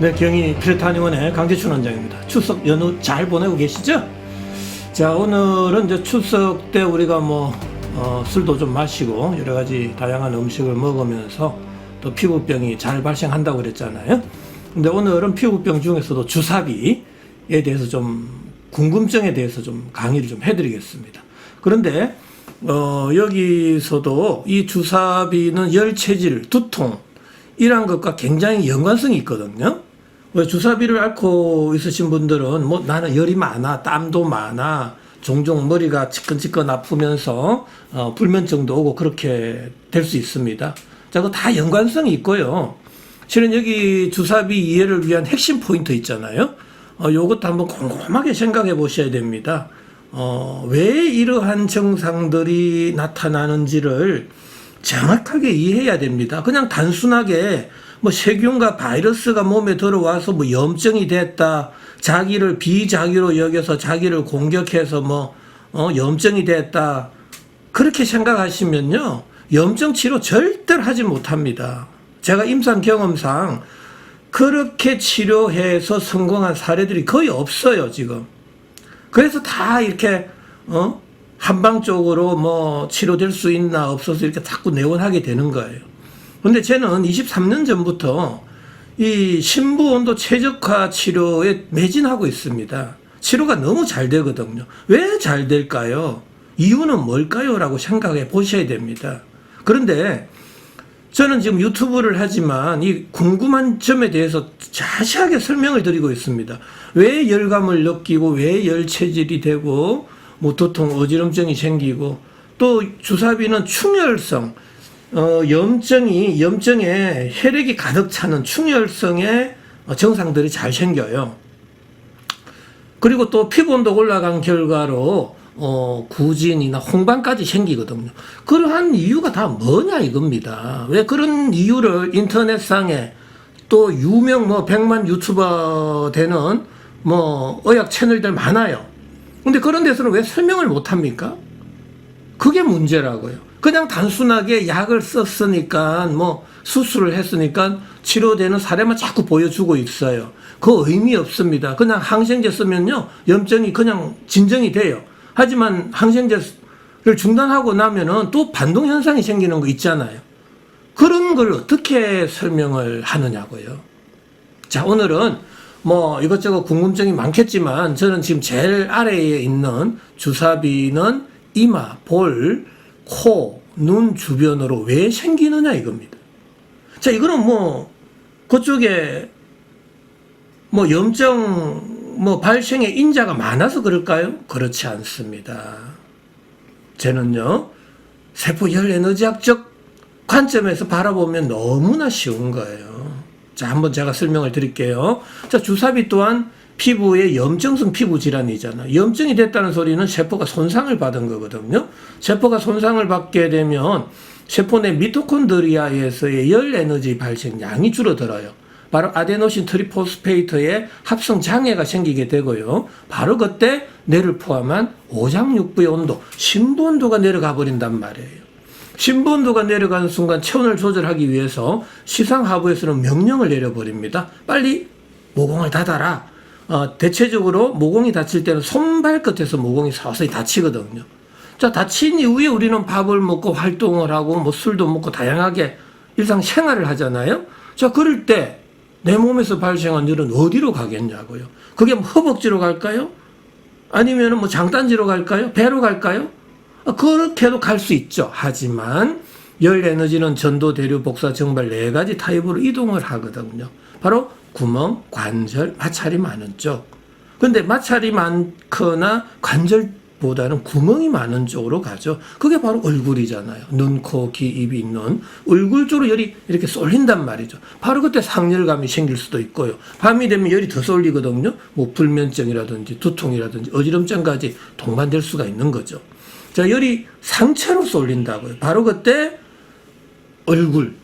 네, 경희 피레타니원의 강재춘 원장입니다. 추석 연휴 잘 보내고 계시죠? 자, 오늘은 이제 추석 때 우리가 술도 좀 마시고 여러 가지 다양한 음식을 먹으면서 또 피부병이 잘 발생한다고 그랬잖아요. 근데 오늘은 피부병 중에서도 주사비에 대해서 좀 궁금증에 대해서 좀 강의를 좀 해드리겠습니다. 그런데 여기서도 이 주사비는 열체질, 두통 이런 것과 굉장히 연관성이 있거든요. 주사비를 앓고 있으신 분들은 나는 열이 많아, 땀도 많아, 종종 머리가 지끈지끈 아프면서 불면증도 오고 그렇게 될 수 있습니다. 자, 그거 다 연관성이 있고요. 실은 여기 주사비 이해를 위한 핵심 포인트 있잖아요. 요것도 한번 꼼꼼하게 생각해 보셔야 됩니다. 왜 이러한 증상들이 나타나는지를 정확하게 이해해야 됩니다. 그냥 단순하게 세균과 바이러스가 몸에 들어와서 염증이 됐다, 자기를 비자기로 여겨서 자기를 공격해서 염증이 됐다, 그렇게 생각하시면요, 염증 치료 절대로 하지 못합니다. 제가 임상 경험상 그렇게 치료해서 성공한 사례들이 거의 없어요, 지금. 그래서 다 이렇게 한방적으로 치료될 수 있나 없어서 이렇게 자꾸 내원하게 되는 거예요. 근데 저는 23년 전부터 이 심부온도 최적화 치료에 매진하고 있습니다. 치료가 너무 잘 되거든요. 왜 잘 될까요? 이유는 뭘까요? 라고 생각해 보셔야 됩니다. 그런데 저는 지금 유튜브를 하지만 이 궁금한 점에 대해서 자세하게 설명을 드리고 있습니다. 왜 열감을 느끼고 왜 열체질이 되고 두통, 어지럼증이 생기고, 또 주사비는 충혈성, 염증에 혈액이 가득 차는 충혈성의 증상들이 잘 생겨요. 그리고 또 피부 온도가 올라간 결과로 구진이나 홍반까지 생기거든요. 그러한 이유가 다 뭐냐 이겁니다. 왜 그런 이유를 인터넷상에 또 유명 100만 유튜버 되는 의학 채널들 많아요. 근데 그런 데서는 왜 설명을 못 합니까? 그게 문제라고요. 그냥 단순하게 약을 썼으니까 수술을 했으니까 치료되는 사례만 자꾸 보여주고 있어요. 그 의미 없습니다. 그냥 항생제 쓰면요, 염증이 그냥 진정이 돼요. 하지만 항생제를 중단하고 나면은 또 반동 현상이 생기는 거 있잖아요. 그런 걸 어떻게 설명을 하느냐고요. 자, 오늘은 이것저것 궁금증이 많겠지만 저는 지금 제일 아래에 있는 주사비는 이마, 볼, 코, 눈 주변으로 왜 생기느냐 이겁니다. 자, 이거는 그쪽에 염증 발생의 인자가 많아서 그럴까요? 그렇지 않습니다. 저는요, 세포열 에너지학적 관점에서 바라보면 너무나 쉬운 거예요. 자, 한번 제가 설명을 드릴게요. 자, 주사비 또한 피부의 염증성 피부 질환이잖아요. 염증이 됐다는 소리는 세포가 손상을 받은 거거든요. 세포가 손상을 받게 되면 세포 내 미토콘드리아에서의 열 에너지 발생량이 줄어들어요. 바로 아데노신 트리포스페이트의 합성 장애가 생기게 되고요. 바로 그때 뇌를 포함한 오장육부의 온도, 심부 온도가 내려가 버린단 말이에요. 심부 온도가 내려가는 순간 체온을 조절하기 위해서 시상하부에서는 명령을 내려버립니다. 빨리 모공을 닫아라. 대체적으로 모공이 다칠 때는 손발끝에서 모공이 서서히 다치거든요. 자, 다친 이후에 우리는 밥을 먹고 활동을 하고 술도 먹고 다양하게 일상생활을 하잖아요. 자, 그럴 때 내 몸에서 발생한 열은 어디로 가겠냐고요. 그게 허벅지로 갈까요? 아니면 장단지로 갈까요? 배로 갈까요? 그렇게도 갈 수 있죠. 하지만 열 에너지는 전도, 대류, 복사, 정발 4가지 타입으로 이동을 하거든요. 바로 구멍, 관절, 마찰이 많은 쪽. 근데 마찰이 많거나 관절보다는 구멍이 많은 쪽으로 가죠. 그게 바로 얼굴이잖아요. 눈, 코, 귀, 입이 있는 얼굴 쪽으로 열이 이렇게 쏠린단 말이죠. 바로 그때 상열감이 생길 수도 있고요. 밤이 되면 열이 더 쏠리거든요. 불면증이라든지 두통이라든지 어지럼증까지 동반될 수가 있는 거죠. 자, 열이 상체로 쏠린다고요. 바로 그때 얼굴,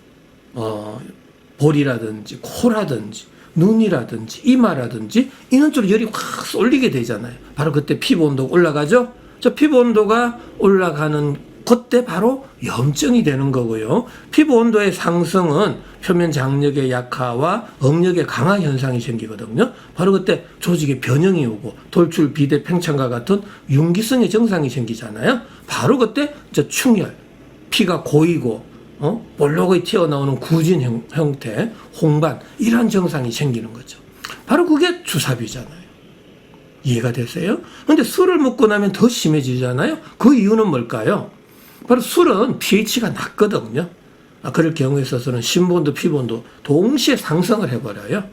볼이라든지 코라든지 눈이라든지 이마라든지 이런 쪽으로 열이 확 쏠리게 되잖아요. 바로 그때 피부 온도가 올라가죠. 저 피부 온도가 올라가는 그때 바로 염증이 되는 거고요. 피부 온도의 상승은 표면 장력의 약화와 억력의 강화 현상이 생기거든요. 바로 그때 조직에 변형이 오고 돌출, 비대, 팽창과 같은 융기성의 증상이 생기잖아요. 바로 그때 이제 충혈, 피가 고이고 볼록이 튀어나오는 구진 형태, 홍반 이런 증상이 생기는 거죠. 바로 그게 주사비잖아요. 이해가 되세요? 근데 술을 먹고 나면 더 심해지잖아요. 그 이유는 뭘까요? 바로 술은 pH가 낮거든요. 그럴 경우에 있어서는 신본도 피본도 동시에 상승을 해버려요.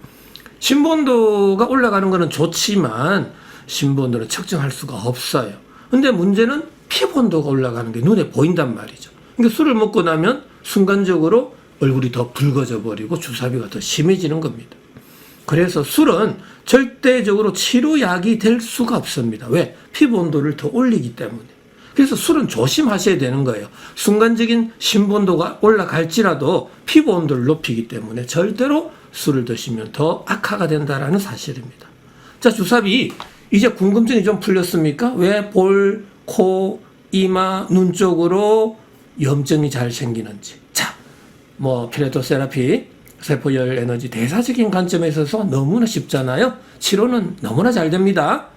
신본도가 올라가는 것은 좋지만 신본도는 측정할 수가 없어요. 근데 문제는 피본도가 올라가는 게 눈에 보인단 말이죠. 그러니까 술을 먹고 나면 순간적으로 얼굴이 더 붉어져 버리고 주사비가 더 심해지는 겁니다. 그래서 술은 절대적으로 치료약이 될 수가 없습니다. 왜? 피부 온도를 더 올리기 때문에. 그래서 술은 조심하셔야 되는 거예요. 순간적인 신본도가 올라갈지라도 피부 온도를 높이기 때문에 절대로 술을 드시면 더 악화가 된다는 사실입니다. 자, 주사비 이제 궁금증이 좀 풀렸습니까? 왜 볼, 코, 이마, 눈 쪽으로 염증이 잘 생기는지. 자, 피레토 세라피, 세포열 에너지 대사적인 관점에 있어서 너무나 쉽잖아요. 치료는 너무나 잘 됩니다.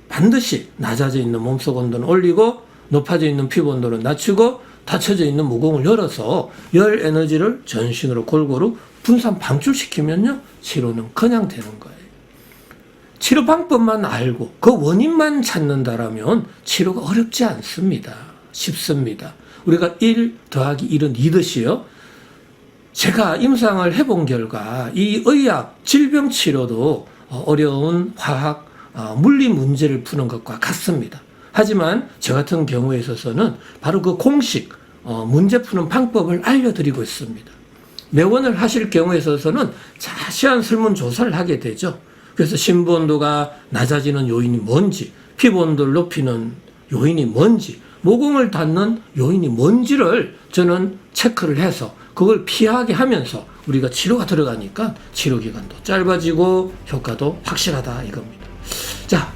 반드시 낮아져 있는 몸속 온도는 올리고 높아져 있는 피부 온도는 낮추고 닫혀져 있는 모공을 열어서 열 에너지를 전신으로 골고루 분산 방출시키면요, 치료는 그냥 되는 거예요. 치료 방법만 알고 그 원인만 찾는다라면 치료가 어렵지 않습니다. 쉽습니다. 우리가 1 더하기 1은 2듯이요. 제가 임상을 해본 결과 이 의학, 질병 치료도 어려운 화학, 물리 문제를 푸는 것과 같습니다. 하지만 저 같은 경우에 있어서는 바로 그 공식, 문제 푸는 방법을 알려드리고 있습니다. 내원을 하실 경우에 있어서는 자세한 설문조사를 하게 되죠. 그래서 신부 온도가 낮아지는 요인이 뭔지, 피부 온도를 높이는 요인이 뭔지, 모공을 닫는 요인이 뭔지를 저는 체크를 해서 그걸 피하게 하면서 우리가 치료가 들어가니까 치료 기간도 짧아지고 효과도 확실하다 이겁니다. 자,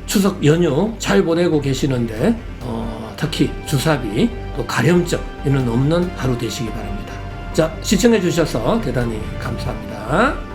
추석 연휴 잘 보내고 계시는데 특히 주사비 또 가려움증 이는 없는 하루 되시기 바랍니다. 자, 시청해 주셔서 대단히 감사합니다.